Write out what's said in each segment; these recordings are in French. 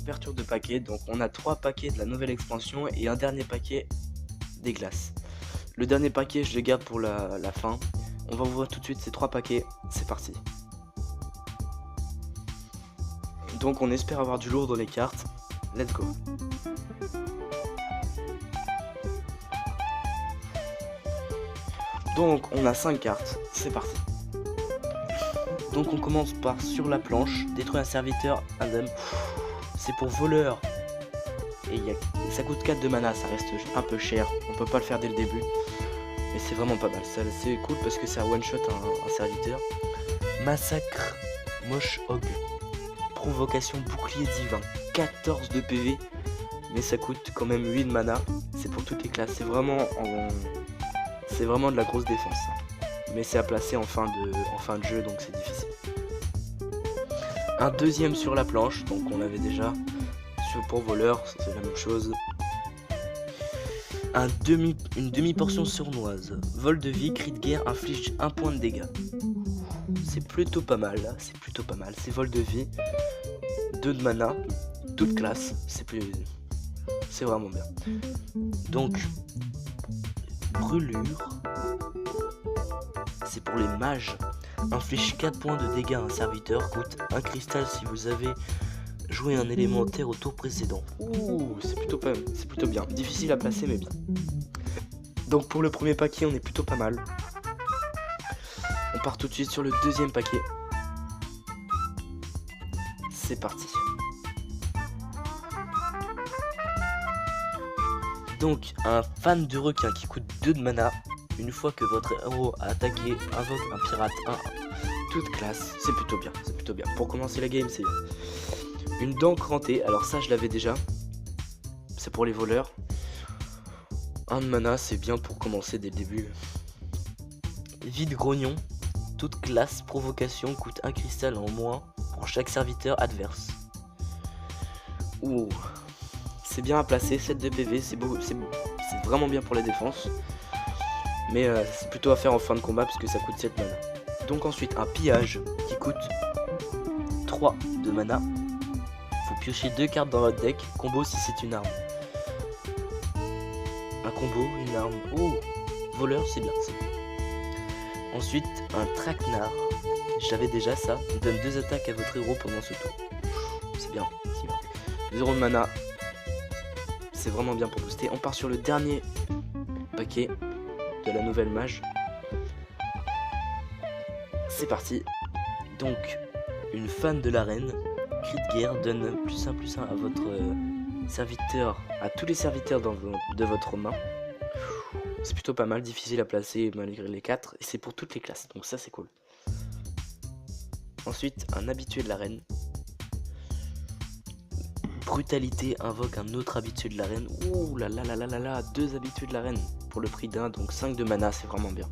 ouverture de paquets. Donc on a 3 paquets de la nouvelle expansion et un dernier paquet des glaces. Le dernier paquet je le garde pour la fin. On va ouvrir tout de suite ces 3 paquets, c'est parti. Donc on espère avoir du lourd dans les cartes, let's go. Donc on a 5 cartes, c'est parti. Donc on commence par sur la planche, détruire un serviteur, Adam. C'est pour voleur. Et ça coûte 4 de mana, ça reste un peu cher, on peut pas le faire dès le début. Mais c'est vraiment pas mal, c'est cool parce que ça one shot un serviteur. Massacre Moche Hog. Provocation bouclier divin, 14 de PV. Mais ça coûte quand même 8 de mana, c'est pour toutes les classes, c'est vraiment de la grosse défense. Mais c'est à placer en fin de jeu, donc c'est difficile. Un deuxième sur la planche, donc on l'avait déjà. Pour voleur, c'est la même chose. Une demi-portion sournoise. Vol de vie, cri de guerre, inflige 1 point de dégâts. C'est plutôt pas mal, là. C'est plutôt pas mal. C'est vol de vie, 2 de mana, toute classe. C'est vraiment bien. Donc, brûlure. C'est pour les mages. Inflige 4 points de dégâts à un serviteur. Coûte 1 cristal si vous avez joué un élémentaire au tour précédent. Ouh, c'est plutôt bien. Difficile à placer, mais bien. Donc pour le premier paquet, on est plutôt pas mal. On part tout de suite sur le deuxième paquet. C'est parti. Donc un fan de requin qui coûte 2 de mana. Une fois que votre héros a attaqué, invoque un pirate 1-1. Toute classe, c'est plutôt bien, c'est plutôt bien. Pour commencer la game, c'est bien. Une dent crantée, alors ça je l'avais déjà. C'est pour les voleurs. 1 de mana, c'est bien pour commencer dès le début. Vide grognon, toute classe, provocation, coûte 1 cristal en moins pour chaque serviteur adverse. Ouh, c'est bien à placer, 7 de PV, c'est vraiment bien pour la défense. Mais c'est plutôt à faire en fin de combat parce que ça coûte 7 mana. Donc ensuite un pillage qui coûte 3 de mana. Faut piocher 2 cartes dans votre deck. Combo si c'est une arme. Un combo, une arme. Oh, voleur, c'est bien, c'est bien. Ensuite un traquenard. J'avais déjà ça. Il donne 2 attaques à votre héros pendant ce tour. C'est bien, c'est bien. 0 de mana. C'est vraiment bien pour booster. On part sur le dernier paquet de la nouvelle mage. C'est parti. Donc une fan de l'arène, cri de guerre, donne +1/+1 à votre serviteur, à tous les serviteurs de votre main. C'est plutôt pas mal, difficile à placer malgré les 4, et c'est pour toutes les classes, donc ça c'est cool. Ensuite un habitué de l'arène. Brutalité invoque un autre habitué de l'arène. Ouh là là là là là là, 2 habitués de l'arène pour le prix d'un, donc 5 de mana, c'est vraiment bien.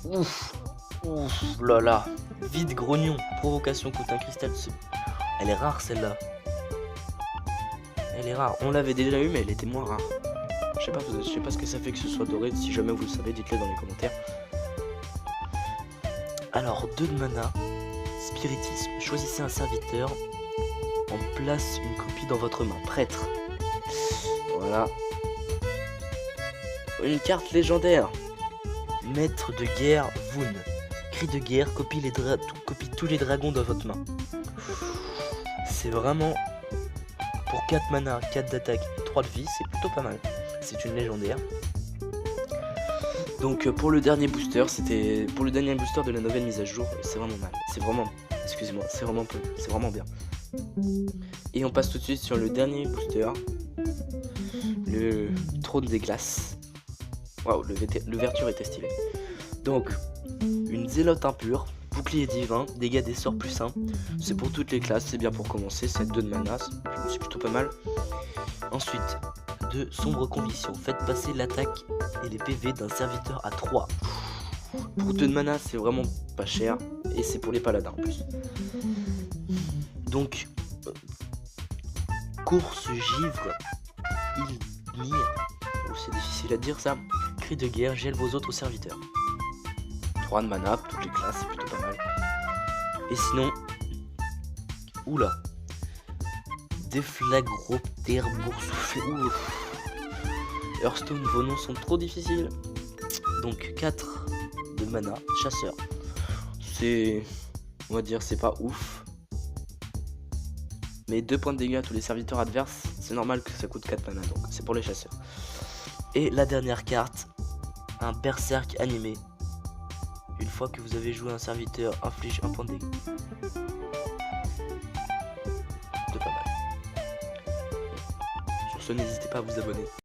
Ouf, ouf là là. Vide grognon, provocation coûte 1 cristal. Elle est rare celle-là. Elle est rare, on l'avait déjà eu mais elle était moins rare. Je sais pas ce que ça fait que ce soit doré, si jamais vous le savez, dites-le dans les commentaires. Alors 2 de mana, spiritisme, choisissez un serviteur. On place une copie dans votre main. Prêtre. Voilà. Une carte légendaire. Maître de guerre Voon. Cri de guerre, copie tous les dragons dans votre main. C'est vraiment pour 4 mana, 4 d'attaque et 3 de vie, c'est plutôt pas mal. C'est une légendaire. Donc pour le dernier booster, de la nouvelle mise à jour, c'est vraiment mal. C'est vraiment, excusez-moi, c'est vraiment bien. Et on passe tout de suite sur le dernier booster, le trône des glaces. Waouh, le verture était stylé. Donc une zélote impure, bouclier divin, dégâts des sorts +1. C'est pour toutes les classes, c'est bien pour commencer. C'est 2 de mana, c'est plutôt pas mal. Ensuite de sombre conviction, faites passer l'attaque et les PV d'un serviteur à 3. Pour 2 de mana, c'est vraiment pas cher, et c'est pour les paladins en plus. Donc course givre, Ilmir, c'est difficile à dire ça. Cri de guerre, gèle vos autres serviteurs. 3 de mana, toutes les classes, c'est plutôt pas mal. Et sinon, oula, Déflagroptère boursouflé. Hearthstone, vos noms sont trop difficiles. Donc 4 de mana, chasseur. C'est... On va dire c'est pas ouf. Mais 2 points de dégâts à tous les serviteurs adverses. C'est normal que ça coûte 4 mana, donc c'est pour les chasseurs. Et la dernière carte, un berserk animé. Une fois que vous avez joué un serviteur, inflige un point de dégâts. De pas mal. Sur ce, n'hésitez pas à vous abonner.